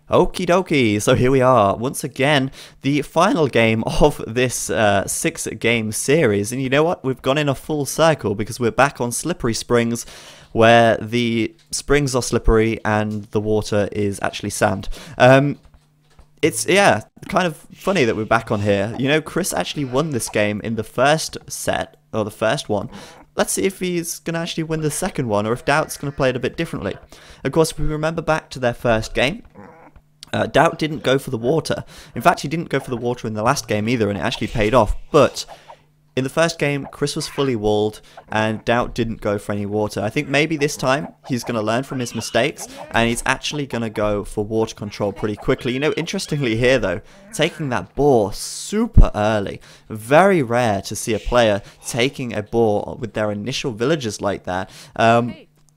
Okie dokie, so here we are, once again, the final game of this 6-game series, and you know what, we've gone in a full circle because we're back on Slippery Springs, where the springs are slippery and the water is actually sand. It's, yeah, kind of funny that we're back on here. You know, Chris actually won this game in the first set, or the first one. Let's see if he's going to actually win the second one, or if Daut's going to play it a bit differently. Of course, if we remember back to their first game, Daut didn't go for the water. In fact, he didn't go for the water in the last game either, and it actually paid off. But in the first game, Chris was fully walled, and Daut didn't go for any water. I think maybe this time he's going to learn from his mistakes, and he's actually going to go for water control pretty quickly. You know, interestingly here though, taking that boar super early. Very rare to see a player taking a boar with their initial villagers like that.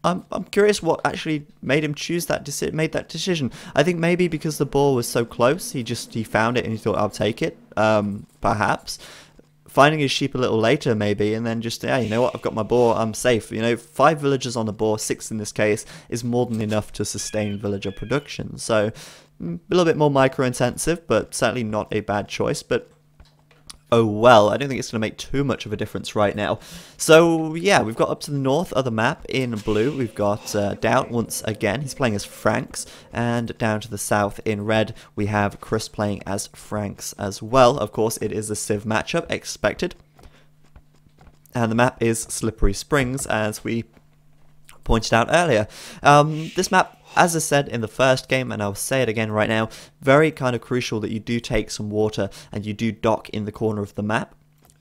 I'm curious what actually made him choose that decision. I think maybe because the ball was so close, he found it and he thought, I'll take it. Perhaps finding his sheep a little later, maybe, and then just, yeah, you know what, I've got my boar, I'm safe. You know, 5 villagers on the boar, 6 in this case, is more than enough to sustain villager production. So a little bit more micro intensive, but certainly not a bad choice. But oh well, I don't think it's going to make too much of a difference right now. So yeah, we've got up to the north of the map in blue. We've got Daut once again. He's playing as Franks. And down to the south in red, we have Chris playing as Franks as well. Of course, it is a Civ matchup, expected. And the map is Slippery Springs, as we pointed out earlier. This map, as I said in the first game, and I'll say it again right now, very kind of crucial that you do take some water and you do dock in the corner of the map.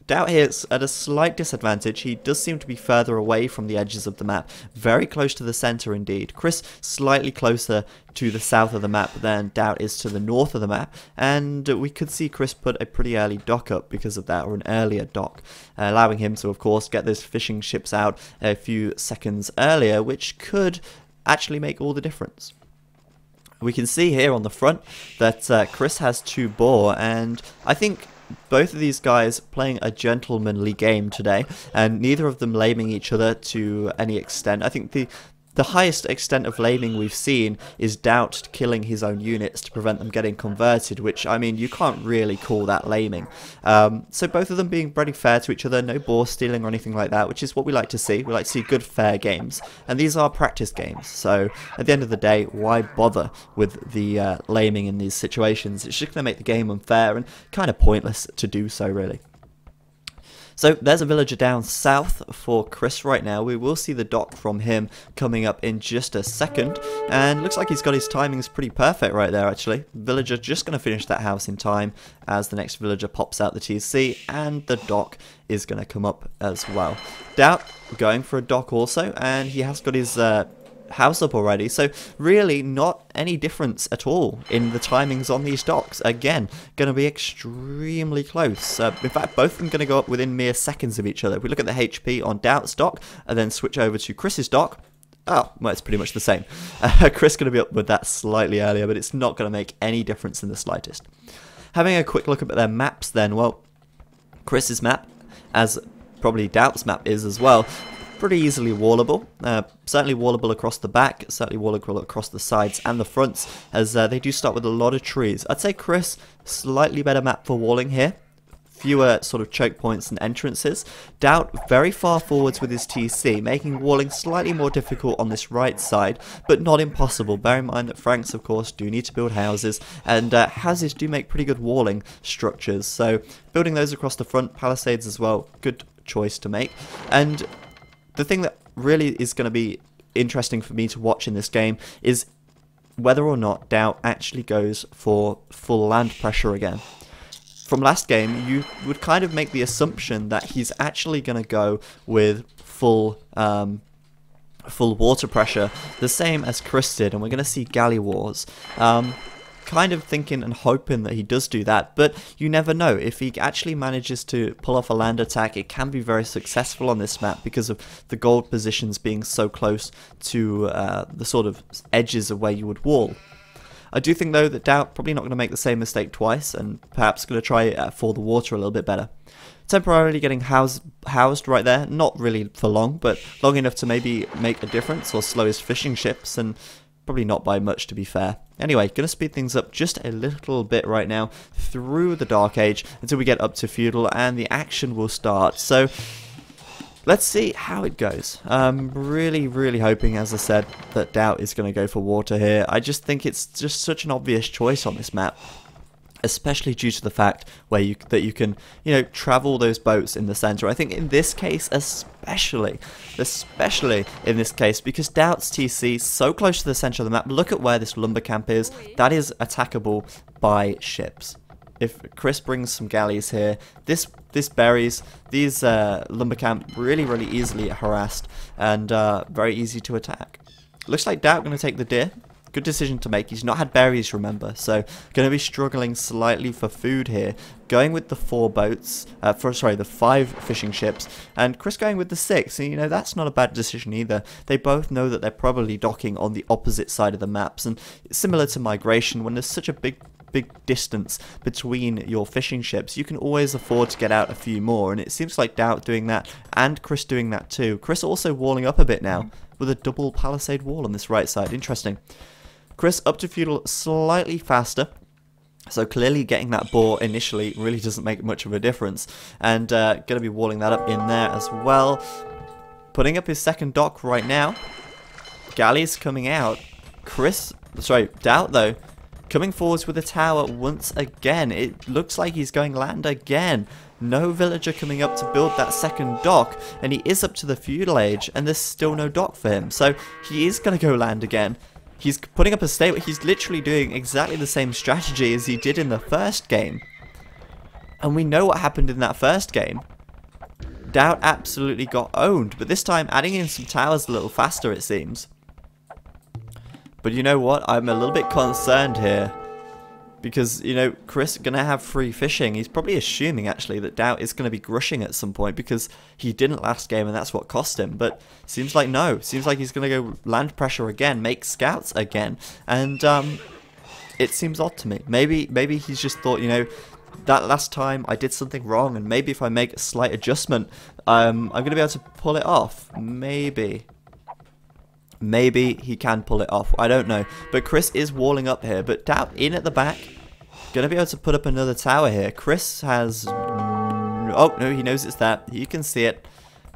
Daut here is at a slight disadvantage. He does seem to be further away from the edges of the map, very close to the center indeed. Chris slightly closer to the south of the map than Daut is to the north of the map, and we could see Chris put a pretty early dock up because of that, or an earlier dock, allowing him to, of course, get those fishing ships out a few seconds earlier, which could actually make all the difference. We can see here on the front that Chris has 2 boar, and I think both of these guys playing a gentlemanly game today, and neither of them laming each other to any extent. I think the highest extent of laming we've seen is Daut killing his own units to prevent them getting converted, which, I mean, you can't really call that laming. So both of them being pretty fair to each other, no boar stealing or anything like that, which is what we like to see. We like to see good, fair games, and these are practice games, so at the end of the day, why bother with the laming in these situations? It's just going to make the game unfair and kind of pointless to do so, really. So there's a villager down south for Chris right now. We will see the dock from him coming up in just a second. And looks like he's got his timings pretty perfect right there, actually. Villager just going to finish that house in time as the next villager pops out the TC, and the dock is going to come up as well. Daut going for a dock also, and he has got his house up already, so really not any difference at all in the timings on these docks. Again, going to be extremely close. In fact, both of them going to go up within mere seconds of each other. If we look at the HP on Daut's dock and then switch over to Chris's dock, oh, well, it's pretty much the same. Chris going to be up with that slightly earlier, but it's not going to make any difference in the slightest. Having a quick look at their maps then, well, Chris's map, as probably Daut's map is as well, pretty easily wallable. Certainly wallable across the back, certainly wallable across the sides and the fronts, as they do start with a lot of trees. I'd say Chris, slightly better map for walling here. Fewer sort of choke points and entrances. Daut very far forwards with his TC, making walling slightly more difficult on this right side, but not impossible. Bear in mind that Franks, of course, do need to build houses, and houses do make pretty good walling structures. So building those across the front, palisades as well, good choice to make. And the thing that really is going to be interesting for me to watch in this game is whether or not Daut actually goes for full land pressure again. From last game, you would kind of make the assumption that he's actually going to go with full water pressure, the same as Chris did, and we're going to see galley wars. Kind of thinking and hoping that he does do that, but you never know. If he actually manages to pull off a land attack, it can be very successful on this map because of the gold positions being so close to the sort of edges of where you would wall. I do think, though, that Daut probably not going to make the same mistake twice, and perhaps going to try for the water a little bit better. Temporarily getting housed right there, not really for long, but long enough to maybe make a difference or slow his fishing ships, and probably not by much, to be fair. Anyway, going to speed things up just a little bit right now through the Dark Age until we get up to Feudal and the action will start. So let's see how it goes. Really hoping, as I said, that Daut is going to go for water here. I just think it's just such an obvious choice on this map, especially due to the fact that you can, you know, travel those boats in the center. I think in this case, especially in this case, because Daut's TC is so close to the center of the map. Look at where this lumber camp is. That is attackable by ships. If Chris brings some galleys here, this buries these lumber camp really easily harassed and very easy to attack. Looks like Daut going to take the deer. Good decision to make. He's not had berries, remember, so going to be struggling slightly for food here. Going with the 4 boats, the 5 fishing ships, and Chris going with the 6. And you know, that's not a bad decision either. They both know that they're probably docking on the opposite side of the maps, and similar to migration, when there's such a big distance between your fishing ships, you can always afford to get out a few more, and it seems like Daut doing that and Chris doing that too. Chris also walling up a bit now with a double palisade wall on this right side. Interesting. Chris up to Feudal slightly faster, so clearly getting that boar initially really doesn't make much of a difference, and going to be walling that up in there as well. Putting up his second dock right now. Galleys coming out. Daut though, coming forwards with a tower once again. It looks like he's going land again. No villager coming up to build that second dock, and he is up to the feudal age, and there's still no dock for him. So he is going to go land again. He's putting up a stable. He's literally doing exactly the same strategy as he did in the first game. And we know what happened in that first game. Daut absolutely got owned, but this time adding in some towers a little faster, it seems. But you know what? I'm a little bit concerned here. Because, you know, Chris going to have free fishing. He's probably assuming, actually, that Daut is going to be grushing at some point because he didn't last game and that's what cost him. But seems like no. Seems like he's going to go land pressure again, make scouts again. And it seems odd to me. Maybe he's just thought, you know, that last time I did something wrong, and maybe if I make a slight adjustment, I'm going to be able to pull it off. Maybe he can pull it off. I don't know. But Chris is walling up here. But Daut in at the back. Going to be able to put up another tower here. Chris has... Oh, no, he knows it's that. You can see it.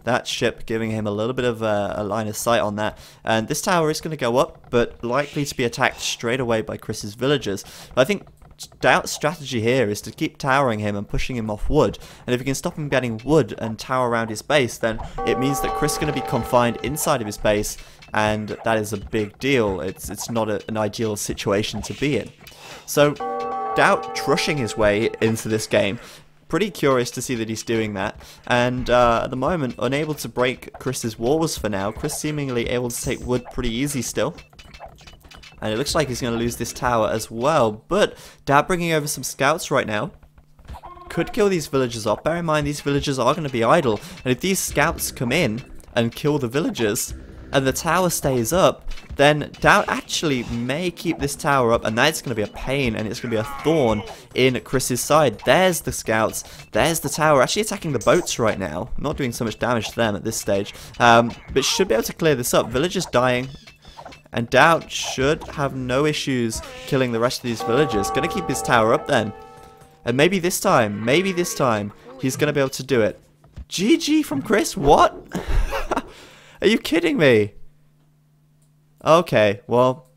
That ship giving him a little bit of a line of sight on that. And this tower is going to go up, but likely to be attacked straight away by Chris's villagers. But I think Daut's strategy here is to keep towering him and pushing him off wood. And if he can stop him getting wood and tower around his base, then it means that Chris is going to be confined inside of his base. And that is a big deal. It's not an ideal situation to be in. So Daut trushing his way into this game. Pretty curious to see that he's doing that. And at the moment, unable to break Chris's walls for now. Chris seemingly able to take wood pretty easy still. And it looks like he's going to lose this tower as well. But Daut bringing over some scouts right now. Could kill these villagers off. Bear in mind, these villagers are going to be idle. And if these scouts come in and kill the villagers, and the tower stays up, then Daut actually may keep this tower up, and that's going to be a pain, and it's going to be a thorn in Chris's side. There's the scouts, there's the tower, actually attacking the boats right now, not doing so much damage to them at this stage, but should be able to clear this up. Villagers dying, and Daut should have no issues killing the rest of these villagers. Going to keep his tower up then, and maybe this time, he's going to be able to do it. GG from Chris, what? Are you kidding me? Okay, well,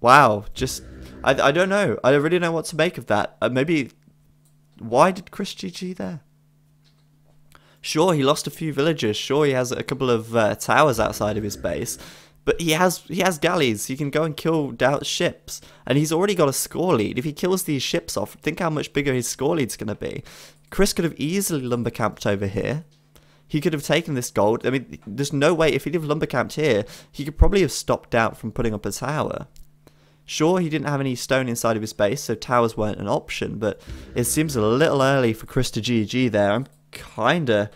wow, just, I don't know. I don't really know what to make of that. Maybe, why did Chris GG there? Sure, he lost a few villagers. Sure, he has a couple of towers outside of his base. But he has galleys. He can go and kill Daut's ships. And he's already got a score lead. If he kills these ships off, think how much bigger his score lead's going to be. Chris could have easily lumber camped over here. He could have taken this gold. I mean, there's no way. If he'd have lumber camped here, he could probably have stopped Daut from putting up a tower. Sure, he didn't have any stone inside of his base, so towers weren't an option. But it seems a little early for Chris to GG there. I'm kind of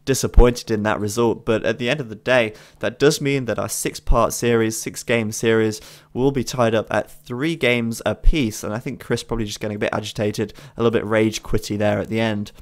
disappointed in that result. But at the end of the day, that does mean that our 6-part series, 6-game series, will be tied up at 3 games apiece. And I think Chris probably just getting a bit agitated, a little bit rage quitty there at the end.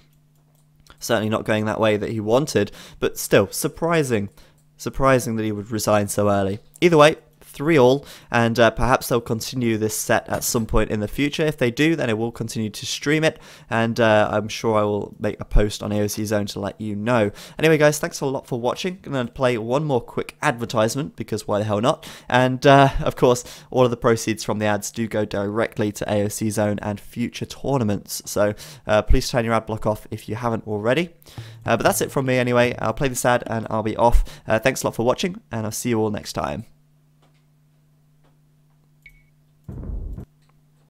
Certainly not going that way that he wanted, but still surprising that he would resign so early. Either way, 3-3, and perhaps they'll continue this set at some point in the future. If they do, then I will continue to stream it, and I'm sure I will make a post on AOC Zone to let you know. Anyway guys, thanks a lot for watching. I'm going to play one more quick advertisement, because why the hell not? And of course, all of the proceeds from the ads do go directly to AOC Zone and future tournaments, so please turn your ad block off if you haven't already. But that's it from me anyway. I'll play this ad and I'll be off. Thanks a lot for watching, and I'll see you all next time.